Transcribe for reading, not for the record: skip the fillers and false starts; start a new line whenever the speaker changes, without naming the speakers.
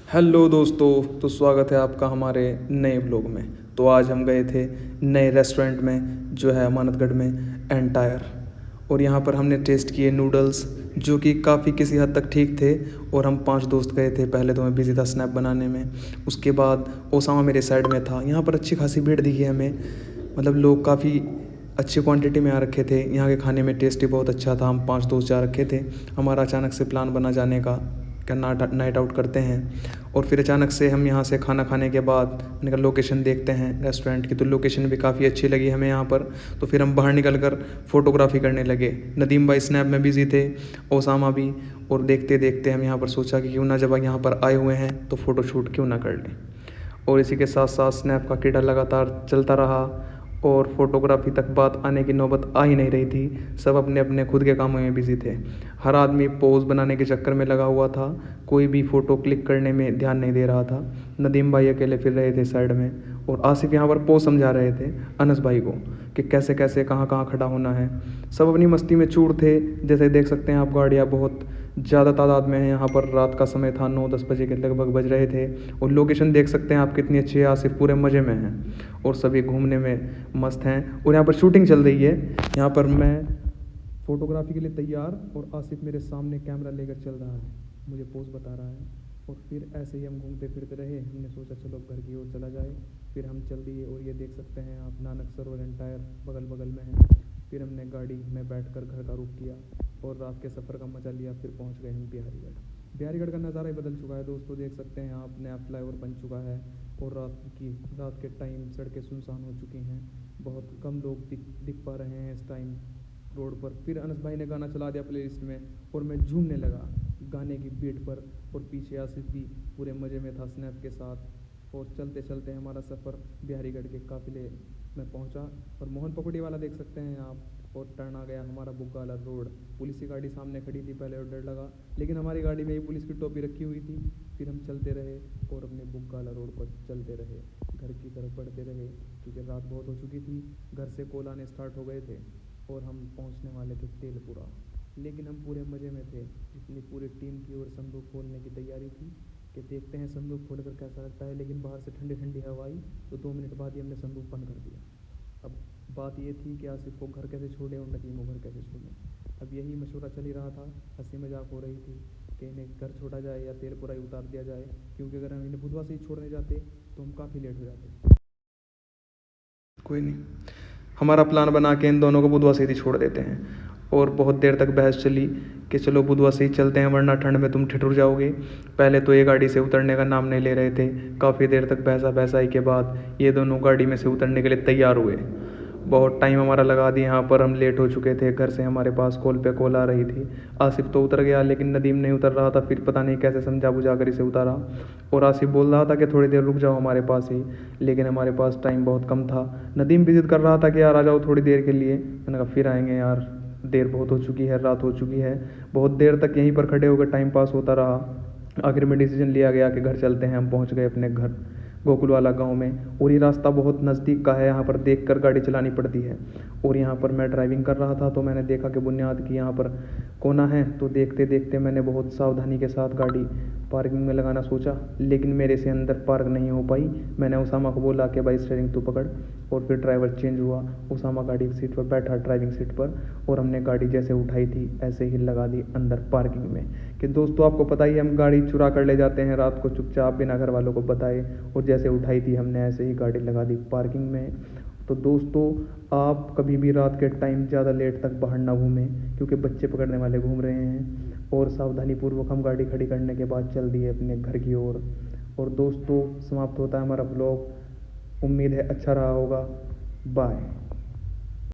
Hello दोस्तों, तो स्वागत है आपका हमारे नए ब्लॉग में। तो आज हम गए थे नए रेस्टोरेंट में जो है अमानतगढ़ में एंटायर। और यहाँ पर हमने टेस्ट किए नूडल्स जो कि काफ़ी किसी हद तक ठीक थे। और हम 5 दोस्त गए थे। पहले तो मैं बिज़ी था स्नैप बनाने में, उसके बाद ओसामा मेरे साइड में था। यहाँ पर अच्छी खासी भीड़ दिखी हमें, मतलब लोग काफ़ी अच्छी क्वांटिटी में आ रखे थे। यहाँ के खाने में टेस्ट ही बहुत अच्छा था। हम 5 दोस्त जा रखे थे। हमारा अचानक से प्लान बना जाने का, क्या नाइट आउट करते हैं। और फिर अचानक से हम यहाँ से खाना खाने के बाद मैंने कहा लोकेशन देखते हैं रेस्टोरेंट की। तो लोकेशन भी काफ़ी अच्छी लगी हमें यहाँ पर। तो फिर हम बाहर निकल कर फ़ोटोग्राफी करने लगे। नदीम भाई स्नैप में बिज़ी थे, ओसामा भी। और देखते देखते हम यहाँ पर सोचा कि क्यों ना, जब यहाँ पर आए हुए हैं तो फ़ोटो शूट क्यों ना कर लें। और इसी के साथ साथ स्नैप का कीड़ा लगातार चलता रहा। और फोटोग्राफी तक बात आने की नौबत आ ही नहीं रही थी। सब अपने अपने खुद के कामों में बिज़ी थे। हर आदमी पोज़ बनाने के चक्कर में लगा हुआ था, कोई भी फ़ोटो क्लिक करने में ध्यान नहीं दे रहा था। नदीम भाई अकेले फिर रहे थे साइड में, और आसिफ यहाँ पर पोज़ समझा रहे थे अनस भाई को कि कैसे कैसे कहाँ कहाँ खड़ा होना है। सब अपनी मस्ती में चूर थे। जैसे देख सकते हैं आप, गाड़ियाँ बहुत ज़्यादा तादाद में है यहाँ पर। रात का समय था, 9-10 बजे के लगभग बज रहे थे। और लोकेशन देख सकते हैं आप कितनी अच्छी है। आसिफ पूरे मज़े में हैं और सभी घूमने में मस्त हैं। और यहाँ पर शूटिंग चल रही है। यहाँ पर मैं फ़ोटोग्राफी के लिए तैयार, और आसिफ मेरे सामने कैमरा लेकर चल रहा है, मुझे पोज बता रहा है। और फिर ऐसे ही हम घूमते फिरते रहे। हमने सोचा चलो घर की ओर चला जाए। फिर हम चल दिए। और ये देख सकते हैं आप, नानक सरोवर एंटायर बगल बगल में है। फिर हमने गाड़ी में बैठकर घर का रुख किया और रात के सफ़र का मज़ा लिया। फिर पहुंच गए हम बिहारीगढ़। बिहारीगढ़ का नज़ारा ही बदल चुका है दोस्तों, देख सकते हैं आप, नया फ्लाईओवर बन चुका है। और रात के टाइम सड़कें सुनसान हो चुकी हैं। बहुत कम लोग दिख पा रहे हैं इस टाइम रोड पर। फिर अनस भाई ने गाना चला दिया प्लेलिस्ट में, और मैं झूमने लगा गाने की बीट पर। और पीछे आसिफ भी पूरे मज़े में था स्नैप के साथ। और चलते चलते हमारा सफ़र बिहारीगढ़ के काफ़िले में पहुंचा। और मोहन पकौड़ी वाला देख सकते हैं आप। और टर्न आ गया हमारा बुग्गाला रोड। पुलिस की गाड़ी सामने खड़ी थी पहले, और डर लगा, लेकिन हमारी गाड़ी में ही पुलिस की टोपी रखी हुई थी। फिर हम चलते रहे और अपने बुग्गाला रोड पर चलते रहे, घर की तरफ बढ़ते रहे, क्योंकि रात बहुत हो चुकी थी। घर से कॉल आने स्टार्ट हो गए थे और हम पहुंचने वाले थे तेलपुरा। लेकिन हम पूरे मज़े में थे। अपनी पूरी टीम की ओर संदूक खोलने की तैयारी थी कि देखते हैं संदूक खोलकर कैसा लगता है। लेकिन बाहर से ठंडी ठंडी हवा आई, तो 2 मिनट बाद ही हमने संदूक बंद कर दिया। अब बात ये थी कि आसिफ को घर कैसे छोड़ें और नदीम को घर कैसे छोड़ें। अब यही मशवरा चल ही रहा था, हंसी मजाक हो रही थी कि इन्हें घर छोड़ा जाए या तेलपुरा ही उतार दिया जाए, क्योंकि अगर हम इन्हें बुधवा से ही छोड़ने जाते तो हम काफ़ी लेट हो जाते। कोई नहीं, हमारा प्लान बना के इन दोनों को बुधवा से ही छोड़ देते हैं। और बहुत देर तक बहस चली कि चलो बुधवा से ही चलते हैं, वरना ठंड में तुम ठिठुर जाओगे। पहले तो ये गाड़ी से उतरने का नाम नहीं ले रहे थे। काफ़ी देर तक बहसाई के बाद ये दोनों गाड़ी में से उतरने के लिए तैयार हुए। बहुत टाइम हमारा लगा दिया यहाँ पर। हम लेट हो चुके थे। घर से हमारे पास कॉल पे कॉल आ रही थी। आसिफ तो उतर गया, लेकिन नदीम नहीं उतर रहा था। फिर पता नहीं कैसे समझा बुझा कर इसे उतारा। और आसिफ बोल रहा था कि थोड़ी देर रुक जाओ हमारे पास ही, लेकिन हमारे पास टाइम बहुत कम था। नदीम भी जिद कर रहा था कि यार आ जाओ थोड़ी देर के लिए। मैंने कहा फिर आएंगे यार, देर बहुत हो चुकी है, रात हो चुकी है। बहुत देर तक यहीं पर खड़े होकर टाइम पास होता रहा। आखिर में डिसीजन लिया गया कि घर चलते हैं। हम पहुंच गए अपने घर गोकुल वाला गांव में। और ये रास्ता बहुत नज़दीक का है, यहाँ पर देख कर गाड़ी चलानी पड़ती है। और यहाँ पर मैं ड्राइविंग कर रहा था, तो मैंने देखा कि बुनियाद की यहाँ पर कोना है। तो देखते देखते मैंने बहुत सावधानी के साथ गाड़ी पार्किंग में लगाना सोचा, लेकिन मेरे से अंदर पार्क नहीं हो पाई। मैंने उसामा को बोला कि भाई स्टीयरिंग तू पकड़। और फिर ड्राइवर चेंज हुआ। उसामा गाड़ी की सीट पर बैठा, ड्राइविंग सीट पर। और हमने गाड़ी जैसे उठाई थी ऐसे ही लगा दी अंदर पार्किंग में। कि दोस्तों आपको पता ही, हम गाड़ी चुरा कर ले जाते हैं रात को चुपचाप बिना घर वालों को बताए। और जैसे उठाई थी हमने ऐसे ही गाड़ी लगा दी पार्किंग में। तो दोस्तों, आप कभी भी रात के टाइम ज़्यादा लेट तक बाहर ना घूमें, क्योंकि बच्चे पकड़ने वाले घूम रहे हैं। और सावधानीपूर्वक हम गाड़ी खड़ी करने के बाद चल दिए अपने घर की ओर। और दोस्तों, समाप्त होता है हमारा ब्लॉग। उम्मीद है अच्छा रहा होगा। बाय।